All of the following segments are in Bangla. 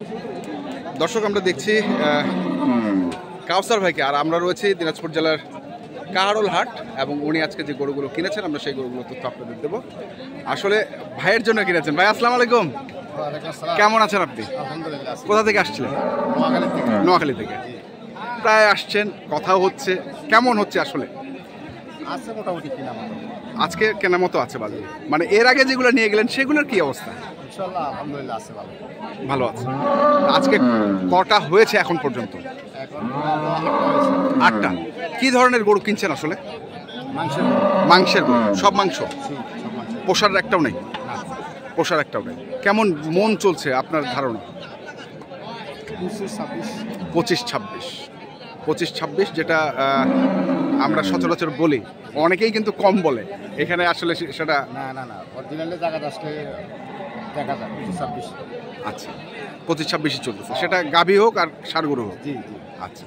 দর্শক আমরা দেখছি কাউসার ভাইকে, আর আমরা রয়েছি দিনাজপুর জেলার কাহারোল হাট, এবং উনি আজকে যে গরুগুলো কিনেছেন আমরা সেই গরুগুলো তথ্য আপনাদের দেবো। আসলে ভাইয়ের জন্য কিনেছেন। ভাই আসসালামু আলাইকুম, কেমন আছেন আপনি? কোথা থেকে আসছিলেন? নোয়াখালী থেকে। প্রায় আসছেন, কথাও হচ্ছে, কেমন হচ্ছে আসলে? মোটামুটি আজকে কেনা মতো আছে বাজারে, মানে এর আগে যেগুলো নিয়ে গেলেন সেগুলোর কি অবস্থা? ইনশাআল্লাহ আলহামদুলিল্লাহ আছে, ভালো আছে। আজকে কটা হয়েছে এখন পর্যন্ত? এখন 8টা। কি ধরনের গরু কিনছেন আসলে? মাংসের গরু, সব মাংস? পোষার একটাও নেই? পোষার একটাও নেই। কেমন মন চলছে আপনার ধারণা? 25-26, যেটা আমরা সচরাচর বলি, অনেকেই কিন্তু কম বলে, এখানে আসলে সেটা না অরিজিনালি জায়গাটা আসলে দেখা যায় 25-26। আচ্ছা, 25-26 চলতেছে, সেটা গাভী হোক আর ষাঁড় গরু হোক। জি। আচ্ছা,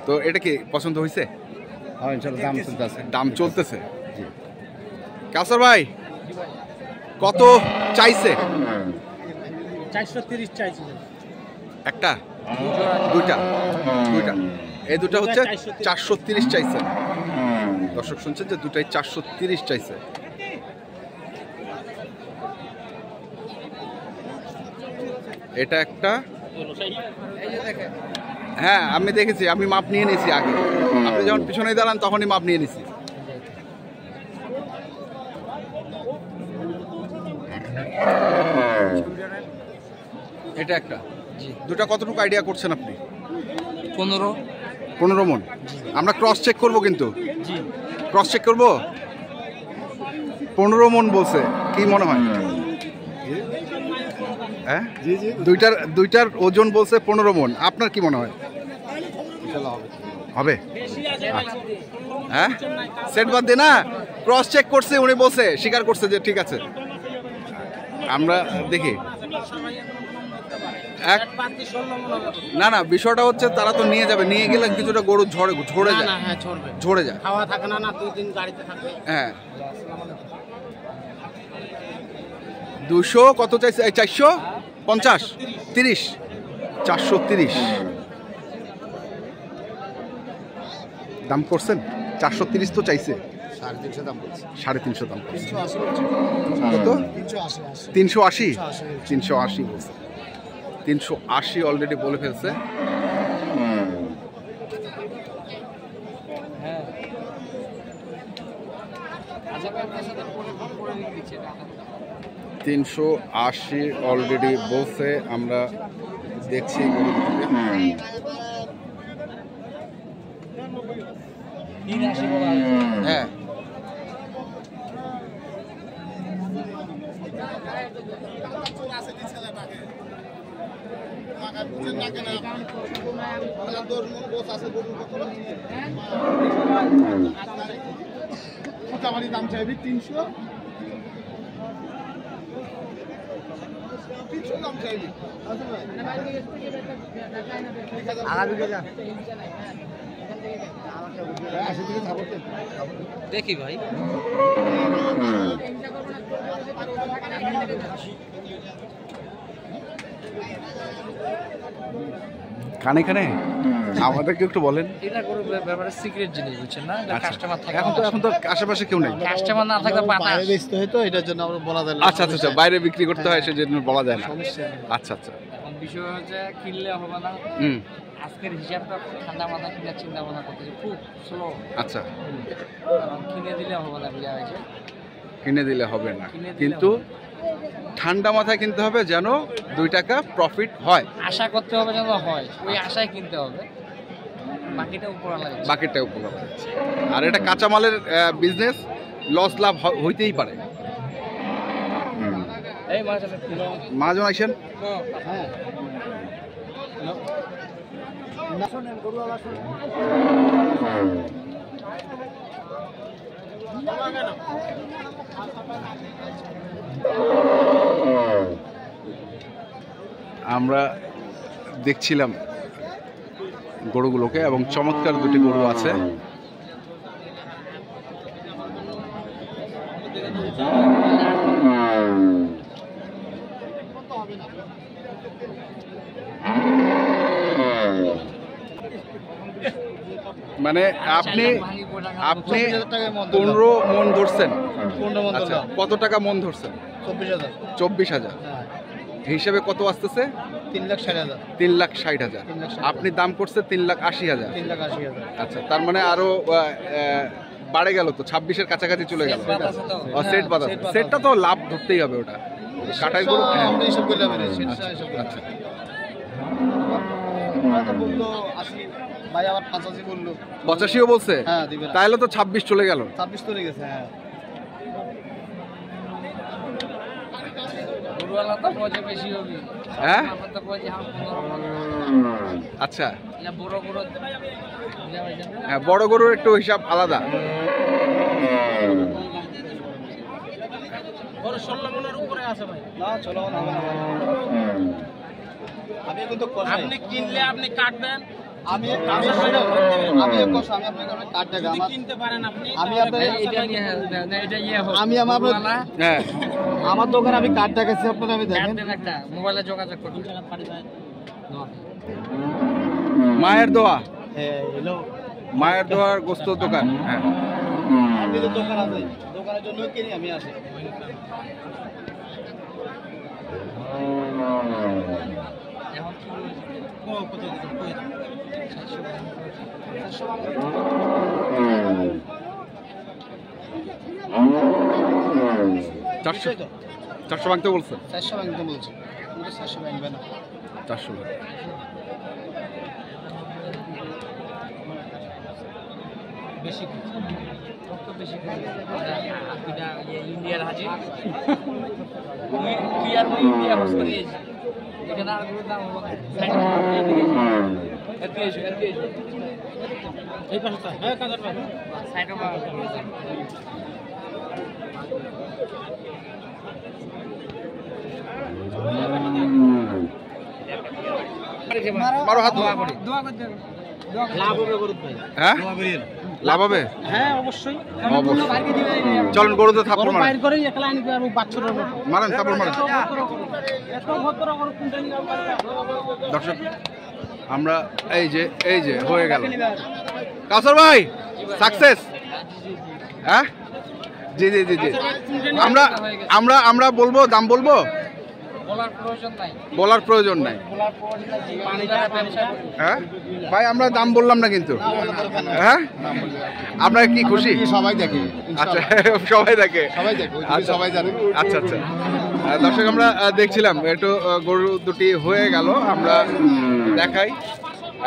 তো এটা কি পছন্দ হয়েছে? হ্যাঁ ইনশাআল্লাহ দাম চলতেছে। দাম চলতেছে। জি। কাউসার ভাই কত চাইছে? 430 চাইছে। একটা? দুইটা? এই দুটা হচ্ছে 430 চাইছে। দর্শক শুনছেন যে দুটাই 430 চাইছে। এটা একটা, হ্যাঁ আমি দেখেছি, আমি মাপ নিয়ে নিয়েছি আগে, আপনি যখন পিছনে দাঁড়ান তখনই মাপ নিয়ে নিয়েছি। এটা একটা। দুটা কতটুকু আইডিয়া করছেন আপনি? 15 মণ। আমরা ক্রস চেক করবো, কিন্তু ক্রস চেক করবো। 15 মণ বলছে, কি মনে হয়? হ্যাঁ, দুইটার ওজন বলছে 15 মণ। আপনার কি মনে হয়? হবে? হ্যাঁ, সেট বাদ দিয়ে না, ক্রস চেক করছে, উনি বলছে, স্বীকার করছে যে ঠিক আছে। আমরা দেখি। না, বিষয়টা হচ্ছে তারা তো নিয়ে যাবে, নিয়ে গেলে কিছুটা গরু ঝরে যায়। খাওয়া থাকে না, 2 দিন গাড়িতে থাকে। হ্যাঁ, 200 কত চাইছে? 450, 30, 430 দাম করছেন। 430 তো চাইছে, 350 দাম বলছে। 350 দাম করছে। কত? 380 বলছে। 380 অলরেডি বলে ফেলছে। তিনশো 380 অলরেডি বলছে, আমরা দেখছি। হ্যাঁ, দাম চাইবি 300 দাম চাইবি। দেখি ভাই, কানে আমাদেরকে একটু বলেন। এটা কোনো ব্যাপারে সিক্রেট জিনিস, বুঝছেন না? কাস্টমার থাকে, এখন তো আশেপাশে কেউ নেই। কাস্টমার না থাকলে বাইরে বেচতে হয়, তো এটার জন্য আমরা বলা যায় না। আচ্ছা, বাইরে বিক্রি করতে হয়, সেজন্য বলা যায় না। আচ্ছা। এখন বিষয় হচ্ছে কিনলে হবে না। আজকের হিসাবটা ঠান্ডা মাথা কিনে চিন্তা ভাবনা করতেছে, খুব স্লো। আচ্ছা, কিনে দিলে হবে না, বুঝা হয়েছে? কিনে দিলে হবে না, কিন্তু ঠান্ডা মাথায় কিনতে হবে যেন 2 টাকা প্রফিট হয়। আশা করতে হবে যেন হয়, ওই আশায় কিনতে হবে। বাকিটা উপর লাগে, আর এটা কাঁচামালের বিজনেস, লস লাভ হইতেই পারে। এই মহাজন আইসেন। হ্যাঁ, আমরা দেখছিলাম গরুগুলোকে, এবং চমৎকার দুটি গরু আছে। মানে আপনি ভাঙি গোটা আপনি 24,000 টাকায় মন 15 মন ধরছেন। 15 মন আচ্ছা, ধরলাম। কত টাকা মন ধরছেন? 24,000। 24,000। হ্যাঁ, হিসাবে কত আসতেছে? 3,60,000। 3,60,000। 3,60,000 আপনি দাম করছে 3,80,000। 3,80,000। আচ্ছা, তার মানে আরো বাড়ে গেল তো, 26-এর কাছাকাছি চলে গেল। সেট বাদ আছে, সেট বাদ সেটটা তো লাভ ধরতেই হবে ওটা। কাটাই গরু, হ্যাঁ। আমরা হিসাব করলে হবে না, সেটা হিসাব করলে। আচ্ছা, হয়তো বললো 80, ভাই আবার 85 বললো। 85ও বলছে? হ্যাঁ, দিবে না। তাহলে তো 26 চলে গেল। 26 চলে গেছে, হ্যাঁ। গরুওয়ালা তো পয়সা বেশি হবে। হ্যাঁ? আমার তো পয়সা 15 আচ্ছা, এটা বড় গরু হ্যাঁ, বড় গরুর একটু হিসাব আলাদা। গরু 16 মনের উপরে আছে ভাই। না, চলো হবে না। আমি কিন্তু আপনি কিনলে আপনি কাটবেন। আমি আপনাকে কিনতে পারেন আপনি। আমি আপনার এটা নিয়ে না এটা ইয়ে হোক। আমি আমার হ্যাঁ, আমার দোকানে আমি কার্ড দেখাচ্ছি আপনার, আমি দেখেন। কাটবেন একটা মোবাইলে যোগাযোগ করুন। মায়ের দোয়া, হ্যাঁ, হ্যালো। মায়ের দোয়ার গোস্ত দোকান। হ্যাঁ, আপনি তো দোকান আছে, দোকানের জন্য কিনি আমি আসি। এখন কি চারশো 400 ভাঙতে বলছেন? 400 ভাঙতে বলছি, 400 ভাঙবে না। 400। বেশি কত বেশি দুইটা ইন্ডিয়ার হাজি তুই আর মই ইন্ডিয়া হোস করিয়েছি এখানে আর কোনো দাম হবে এত এসো এই পাশে হ্যাঁ কাজার পাশে সাইড ওভার মারো হাত। দোয়া করে লাভ হবে গরুত ভাই। হ্যাঁ, লাভ হবে। হ্যাঁ অবশ্যই অবশ্যই। চলেন গরুতে থাপ্পড় মারেন। বাইর করে একলা আনি আর বাচ্চাটার মতো মারেন, থাপ্পড় মারেন। এত ভদ্র গরু কোনটা নিয়ে দর্শক, আমরা এই যে হয়ে গেল। কাউসার ভাই সাকসেস। হ্যাঁ, জি জি জি জি। আমরা আমরা আমরা বলবো, দাম বলবো, বলার প্রয়োজন নাই বলার প্রয়োজন নাই। বলার প্রয়োজন নাই পানি দ্বারা ব্যবসা করি হ্যাঁ ভাই, আমরা দাম বললাম না কিন্তু। হ্যাঁ, আপনারা কি খুশি? সবাই দেখে, আচ্ছা, সবাই দেখে, সবাই দেখে, আচ্ছা, সবাই জানে। আচ্ছা আচ্ছা। দর্শক, আমরা দেখছিলাম একটু গরু দুটি হয়ে গেল, আমরা দেখাই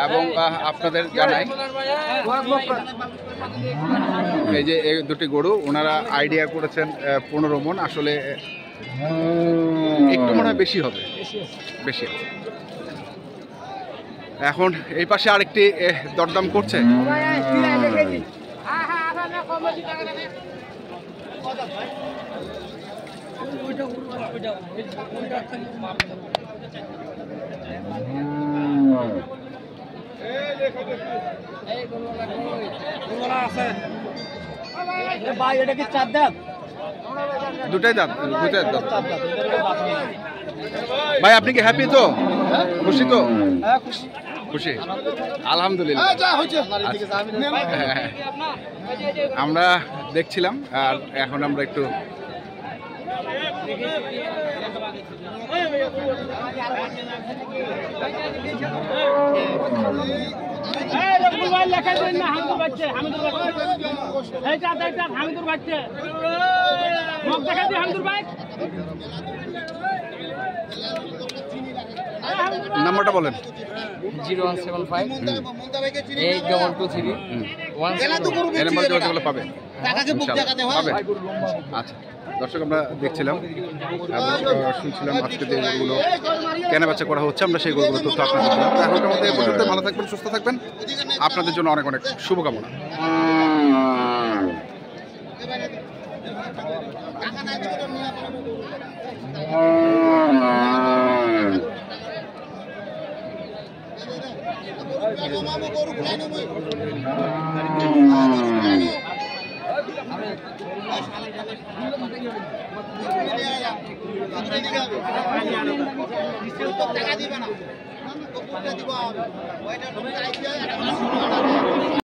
এবং আপনাদের জানাই। এই যে এই দুটি গরু ওনারা আইডিয়া করেছেন 15 মণ, আসলে একটু মনে হয় বেশি হবে, বেশি আছে। এখন এই পাশে আরেকটি দরদাম করছে। ভাই এটা কি 4 দাঁত? দুটাই দাঁত, দুটাই দাঁত। ভাই আপনি কি হ্যাপি তো, খুশি তো? হ্যাঁ, খুশি। খুশি, আলহামদুলিল্লাহ। যা হচ্ছে আপনার এদিকে যা, আমি নেব। হ্যাঁ, আমরা দেখছিলাম আর এখন আমরা একটু নাম্বারটা বলেন। 0175 822 1 এই নাম্বার যোগাযোগ করলে পাবে, ইনশাআল্লাহ পাবে। আচ্ছা দর্শক, আমরা দেখছিলাম এবং শুনছিলাম আজকে যে গরুগুলো কেনা বেচা করা হচ্ছে, আমরা সেই গরুগুলো তথ্য আপনাদের দিলাম। এখনকার মধ্যে এই পর্যন্ত। ভালো থাকবেন, সুস্থ থাকবেন, আপনাদের জন্য অনেক অনেক শুভকামনা। টাকা দিবে না।